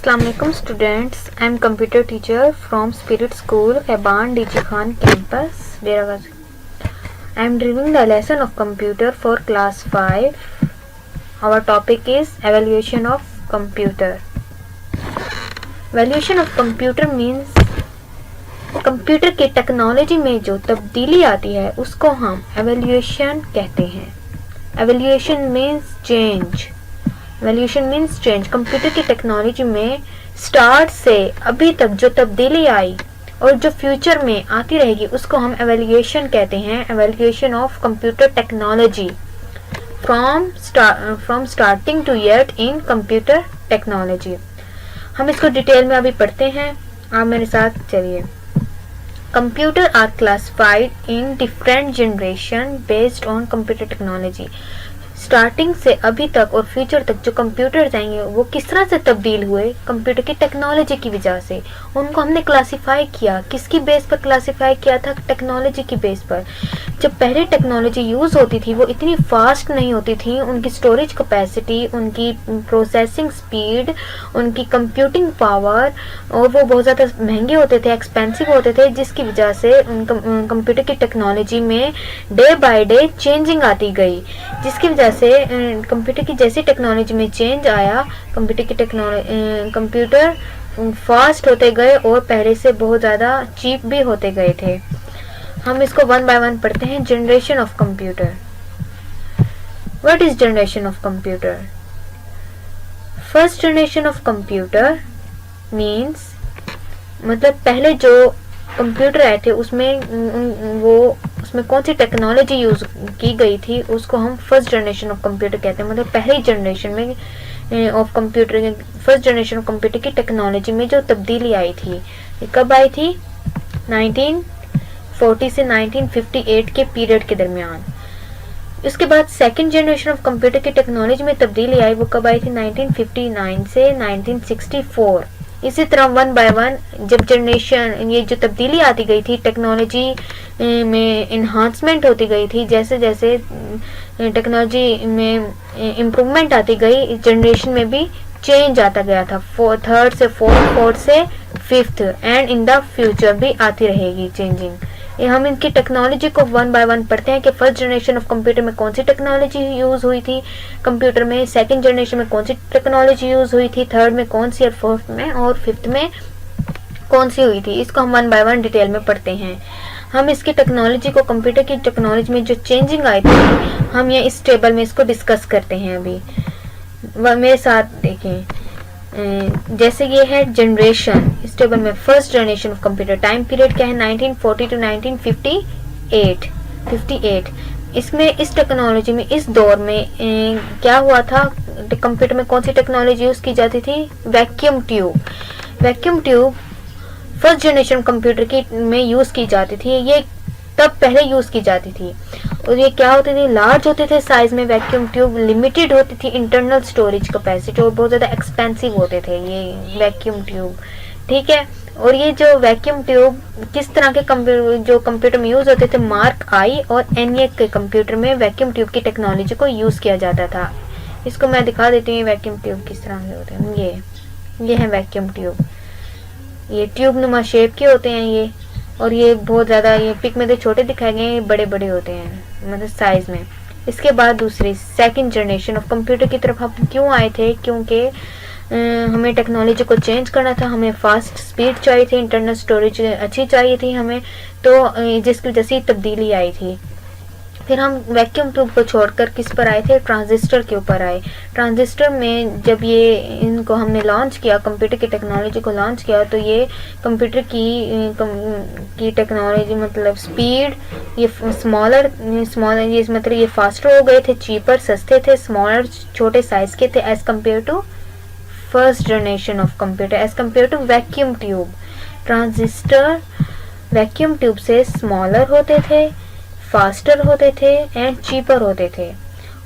Assalamualaikum students. I am computer teacher from Spirit School, Khaban DG Khan campus, Deragazi. I am delivering the lesson of computer for class 5. Our topic is evaluation of computer. Evaluation of computer means computer की technology में जो तब्दीली आती है उसको हम evaluation कहते हैं. Evaluation means change. Evaluation means change. Computer की टेक्नोलॉजी में स्टार्ट से अभी तक जो तब्दीली आई और जो फ्यूचर में आती रहेगी उसको हम एवेल्यूएशन कहते हैं. Evaluation of computer technology from starting to end in computer technology. हम इसको डिटेल में अभी पढ़ते हैं. आप मेरे साथ चलिए. Computer are classified in different generation based on computer technology. Starting से अभी तक और फ्यूचर तक जो कंप्यूटर आएंगे वो किस तरह से तब्दील हुए कंप्यूटर की टेक्नोलॉजी की वजह से. उनको हमने क्लासिफाई किया. किसकी बेस पर क्लासिफाई किया था? टेक्नोलॉजी की बेस पर. जब पहले टेक्नोलॉजी यूज़ होती थी वो इतनी फास्ट नहीं होती थी. उनकी स्टोरेज कैपेसिटी, उनकी प्रोसेसिंग स्पीड, उनकी कंप्यूटिंग पावर और वो बहुत ज़्यादा महंगे होते थे, एक्सपेंसिव होते थे, जिसकी वजह से कंप्यूटर की टेक्नोलॉजी में डे बाय डे चेंजिंग आती गई. जिसकी वजह से कंप्यूटर की जैसी टेक्नोलॉजी में चेंज आया कंप्यूटर फास्ट होते गए और पहले से बहुत ज़्यादा चीप भी होते गए थे. हम इसको वन बाय वन पढ़ते हैं. Generation of computer. What is generation of computer? First generation of computer means मतलब पहले जो कंप्यूटर आए थे उसमें कौन सी टेक्नोलॉजी यूज की गई थी उसको हम फर्स्ट जनरेशन ऑफ कंप्यूटर कहते हैं. मतलब पहली जनरेशन में of computer, first generation of computer की टेक्नोलॉजी में जो तब्दीली आई थी ये कब आई थी? 1940 से 1958 के पीरियड के दरमियान. इसके बाद सेकंड जनरेशन ऑफ कंप्यूटर की टेक्नोलॉजी में तब्दीली आई वो कब आई थी? 1959 से 1964. इसी तरह वन बाय वन जब जनरेशन ये जो तब्दीली आती गई थी टेक्नोलॉजी में इन्हांसमेंट होती गई थी, जैसे जैसे टेक्नोलॉजी में इम्प्रूवमेंट आती गई जनरेशन में भी चेंज आता गया था. थर्ड से फोर्थ से fifth and in the future भी आती रहेगी चेंजिंग. हम इनकी टेक्नोलॉजी को वन बाय वन पढ़ते हैं कि फर्स्ट जनरेशन ऑफ कंप्यूटर में कौन सी टेक्नोलॉजी यूज हुई थी कंप्यूटर में, सेकंड जनरेशन में कौन सी टेक्नोलॉजी यूज हुई थी, थर्ड में कौन सी और फोर्थ में और फिफ्थ में कौन सी हुई थी. इसको हम वन बाय वन डिटेल में पढ़ते हैं. हम इसकी टेक्नोलॉजी को कंप्यूटर की टेक्नोलॉजी में जो चेंजिंग आई थी हम ये इस टेबल में इसको डिस्कस करते हैं. अभी मेरे साथ देखें. जैसे ये है जनरेशन. इस टेबल में first generation of computer time period क्या है? 1940 टू 1958. इसमें इस टेक्नोलॉजी में इस दौर में क्या हुआ था? कंप्यूटर में कौन सी टेक्नोलॉजी यूज की जाती थी? Vacuum tube. Vacuum tube first generation computer की में यूज की जाती थी. ये तब पहले यूज की जाती थी और ये क्या होते थे? लार्ज होते थे साइज में. वैक्यूम ट्यूब लिमिटेड होती थी इंटरनल स्टोरेज कैपेसिटी और बहुत ज़्यादा एक्सपेंसिव होते थे ये वैक्यूम ट्यूब. ठीक है. और ये जो वैक्यूम ट्यूब किस तरह के कंप्यूटर में यूज होते थे? मार्क आई और एनईएक के कंप्यूटर में वैक्यूम ट्यूब की टेक्नोलॉजी को यूज किया जाता था. इसको मैं दिखा देती हूँ वैक्यूम ट्यूब किस तरह के होते हैं. ये है वैक्यूम ट्यूब. ये ट्यूब नुमा शेप के होते हैं ये. और ये बहुत ज़्यादा ये पिक में तो छोटे दिखाए गए हैं, बड़े बड़े होते हैं मतलब साइज में. इसके बाद दूसरी सेकंड जनरेशन ऑफ कंप्यूटर की तरफ हम क्यों आए थे? क्योंकि हमें टेक्नोलॉजी को चेंज करना था. हमें फास्ट स्पीड चाहिए थी, इंटरनल स्टोरेज अच्छी चाहिए थी हमें, तो जिसकी वजह से तब्दीली आई थी. फिर हम वैक्यूम ट्यूब को छोड़कर किस पर आए थे? ट्रांजिस्टर के ऊपर आए. ट्रांजिस्टर में जब ये इनको हमने लॉन्च किया, कंप्यूटर की टेक्नोलॉजी को लॉन्च किया, तो ये कंप्यूटर की टेक्नोलॉजी मतलब स्पीड ये स्मॉलर ये मतलब ये फास्टर हो गए थे, चीपर सस्ते थे, स्मॉलर छोटे साइज के थे as compare to first generation of computer, as compare to vacuum tube. Transistor vacuum tube से स्मॉलर होते थे, फास्टर होते थे एंड चीपर होते थे.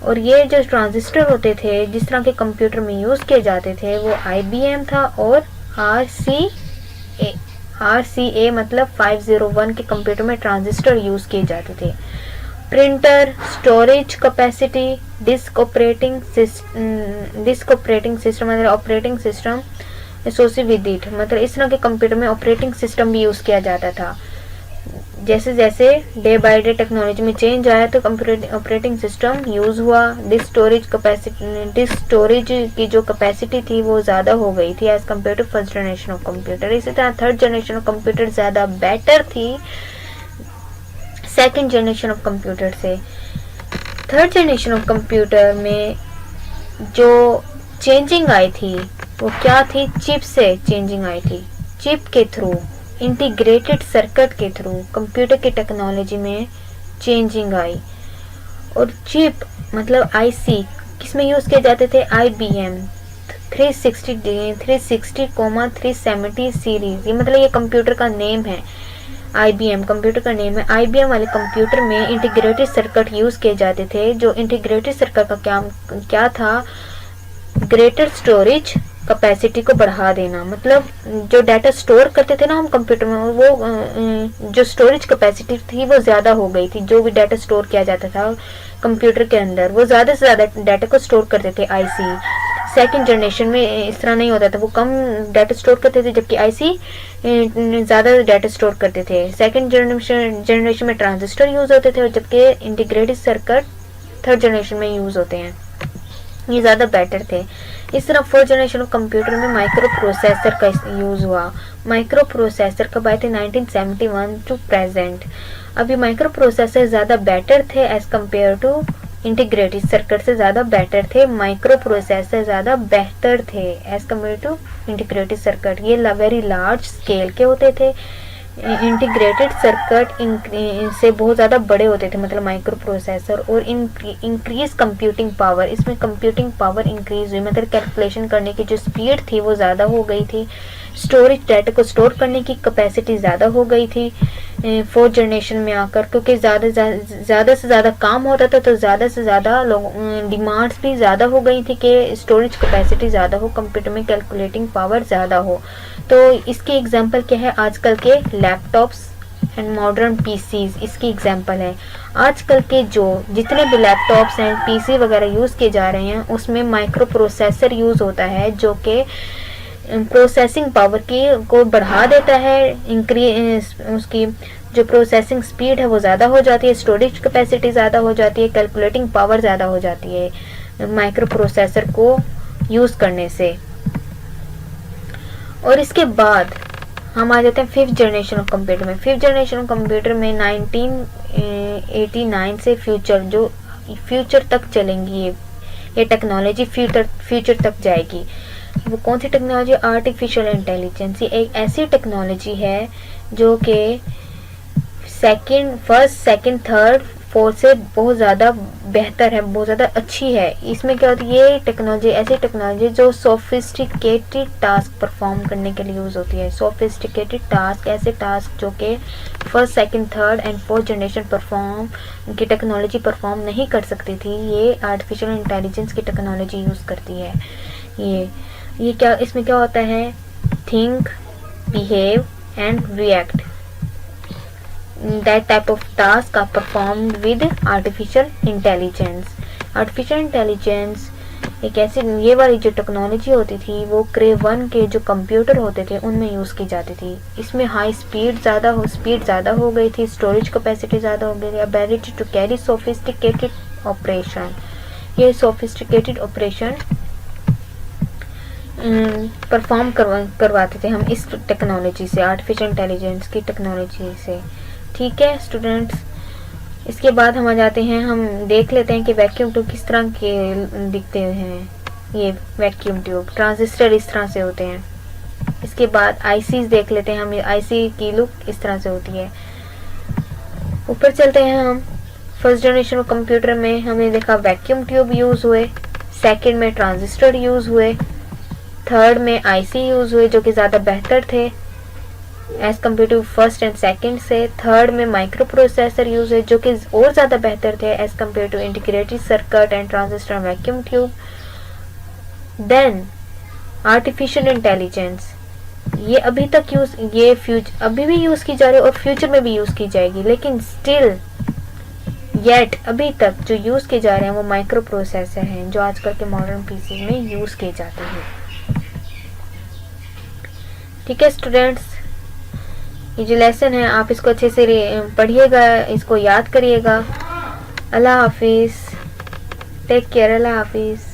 और ये जो ट्रांजिस्टर होते थे जिस तरह के कंप्यूटर में यूज़ किए जाते थे वो IBM था और RCA मतलब 501 के कंप्यूटर में ट्रांजिस्टर यूज़ किए जाते थे. Printer, storage capacity, disk operating system मतलब operating system associate with it, मतलब इस तरह के कंप्यूटर में ऑपरेटिंग सिस्टम भी यूज़ किया जाता था। जैसे जैसे डे बाय डे टेक्नोलॉजी में चेंज आया तो कंप्यूटर ऑपरेटिंग सिस्टम यूज़ हुआ। डिस्क स्टोरेज की जो कैपेसिटी थी वो ज़्यादा हो गई थी as compare to first generation of computer. इसी तरह थर्ड जनरेशन ऑफ कंप्यूटर ज़्यादा बेटर थी सेकेंड जनरेशन ऑफ कंप्यूटर से। थर्ड जनरेशन ऑफ कंप्यूटर में जो चेंजिंग आई थी वो क्या थी, चिप से चेंजिंग आई थी। चिप के थ्रू, इंटीग्रेटेड सर्किट के थ्रू कंप्यूटर की टेक्नोलॉजी में चेंजिंग आई। और चिप मतलब आईसी किसमें यूज़ किए जाते थे, IBM 360, 370 सीरीज, ये मतलब ये कंप्यूटर का नेम है। IBM कंप्यूटर का नेम है। IBM वाले कंप्यूटर में इंटीग्रेटेड सर्किट यूज़ किए जाते थे। जो इंटीग्रेटेड सर्किट का क्या था, ग्रेटर स्टोरेज कैपेसिटी को बढ़ा देना। मतलब जो डाटा स्टोर करते थे ना हम कंप्यूटर में, वो जो स्टोरेज कैपेसिटी थी वो ज़्यादा हो गई थी। जो भी डाटा स्टोर किया जाता था कंप्यूटर के अंदर वो ज़्यादा से ज़्यादा डाटा को स्टोर करते थे आईसी। सेकंड जनरेशन में इस तरह नहीं होता था, वो कम डाटा स्टोर करते थे, जबकि आईसी ज़्यादा डाटा स्टोर करते थे। सेकंड जनरेशन में ट्रांजिस्टर यूज़ होते थे, और जबकि इंटीग्रेटेड सर्किट थर्ड जनरेशन में यूज़ होते हैं, ये ज़्यादा बेटर थे। इस तरह फोर्थ जनरेशन ऑफ कंप्यूटर में माइक्रो प्रोसेसर का यूज़ हुआ। माइक्रो प्रोसेसर कब आए थे, 1971 टू प्रेजेंट। अभी माइक्रो प्रोसेसर ज़्यादा बेटर थे as compare to integrated circuit से ज़्यादा बेटर थे। माइक्रो प्रोसेसर ज़्यादा बेहतर थे as compare to integrated circuit. ये वेरी लार्ज स्केल के होते थे। इंटीग्रेटेड सर्किट से बहुत ज़्यादा बड़े होते थे, मतलब माइक्रो प्रोसेसर। और इंक्रीज कंप्यूटिंग पावर, इसमें कंप्यूटिंग पावर इंक्रीज हुई, मतलब कैलकुलेशन करने की जो स्पीड थी वो ज़्यादा हो गई थी। स्टोरेज, डाटा को स्टोर करने की कैपेसिटी ज़्यादा हो गई थी फोर्थ जनरेशन में आकर, क्योंकि ज़्यादा से ज़्यादा काम होता था, तो ज़्यादा से ज़्यादा डिमांड्स भी ज़्यादा हो गई थी कि स्टोरेज कैपेसिटी ज़्यादा हो, कंप्यूटर में कैलकुलेटिंग पावर ज़्यादा हो। तो इसकी एग्जांपल क्या है, आजकल के लैपटॉप्स एंड मॉडर्न पीसीज इसकी एग्जांपल है। आजकल के जो जितने भी लैपटॉप्स एंड पीसी वगैरह यूज़ किए जा रहे हैं उसमें माइक्रो प्रोसेसर यूज़ होता है, जो कि प्रोसेसिंग पावर को बढ़ा देता है। उसकी जो प्रोसेसिंग स्पीड है वो ज़्यादा हो जाती है, स्टोरेज कैपेसिटी ज़्यादा हो जाती है, कैलकुलेटिंग पावर ज़्यादा हो जाती है माइक्रो प्रोसेसर को यूज़ करने से। और इसके बाद हम आ जाते हैं फिफ्थ जनरेशन ऑफ कंप्यूटर में। फिफ्थ जनरेशन ऑफ कंप्यूटर में 1989 से फ्यूचर तक चलेंगी ये टेक्नोलॉजी, फ्यूचर तक जाएगी। वो कौन सी टेक्नोलॉजी, आर्टिफिशियल इंटेलिजेंस। ये एक ऐसी टेक्नोलॉजी है जो कि फर्स्ट, सेकंड, थर्ड, फोर्थ से बहुत ज़्यादा बेहतर है, बहुत ज़्यादा अच्छी है। इसमें क्या होती है, ये टेक्नोलॉजी ऐसी टेक्नोलॉजी जो सोफिस्टिकेटेड टास्क परफॉर्म करने के लिए यूज़ होती है। सोफिस्टिकेटेड टास्क, ऐसे टास्क जो कि first, second, third and fourth generation की टेक्नोलॉजी परफॉर्म नहीं कर सकती थी, ये आर्टिफिशियल इंटेलिजेंस की टेक्नोलॉजी यूज़ करती है। ये क्या, इसमें क्या होता है, think, behave and react, that type of task are performed with artificial intelligence. artificial intelligence एक ऐसी, ये वाली जो टेक्नोलॉजी होती थी वो Cray 1 के जो कंप्यूटर होते थे उनमें यूज़ की जाती थी। इसमें हाई स्पीड ज़्यादा हो गई थी, स्टोरेज कैपेसिटी ज़्यादा हो गई थी, ability to carry sophisticated operation. ये सोफिस्टिकेटेड ऑपरेशन परफॉर्म करवाते थे हम इस टेक्नोलॉजी से, आर्टिफिशियल इंटेलिजेंस की टेक्नोलॉजी से। ठीक है स्टूडेंट्स, इसके बाद हम आ जाते हैं, हम देख लेते हैं कि वैक्यूम ट्यूब किस तरह के दिखते हैं। ये वैक्यूम ट्यूब, ट्रांजिस्टर इस तरह से होते हैं। इसके बाद आईसीज देख लेते हैं हम, आईसी की लुक इस तरह से होती है। ऊपर चलते हैं हम, फर्स्ट जनरेशन ऑफ कंप्यूटर में हमने देखा वैक्यूम ट्यूब यूज़ हुए, सेकेंड में ट्रांजिस्टर यूज़ हुए, थर्ड में आईसी यूज़ हुए जो कि ज़्यादा बेहतर थे as compare to first and second से। थर्ड में माइक्रो प्रोसेसर यूज है जो कि और ज़्यादा बेहतर थे as compare to integrated circuit and transistor vacuum tube. Then artificial intelligence, ये अभी तक अभी भी यूज़ की जा रही है और फ्यूचर में भी यूज़ की जाएगी, लेकिन स्टिल येट अभी तक जो यूज़ किए जा रहे हैं वो माइक्रो प्रोसेसर हैं जो आजकल के मॉडर्न पीसी में यूज़ किए जाते हैं। ठीक है स्टूडेंट्स, ये जो लेसन है आप इसको अच्छे से पढ़िएगा, इसको याद करिएगा। अल्लाह हाफिज़, टेक केयर, अल्लाह हाफिज़।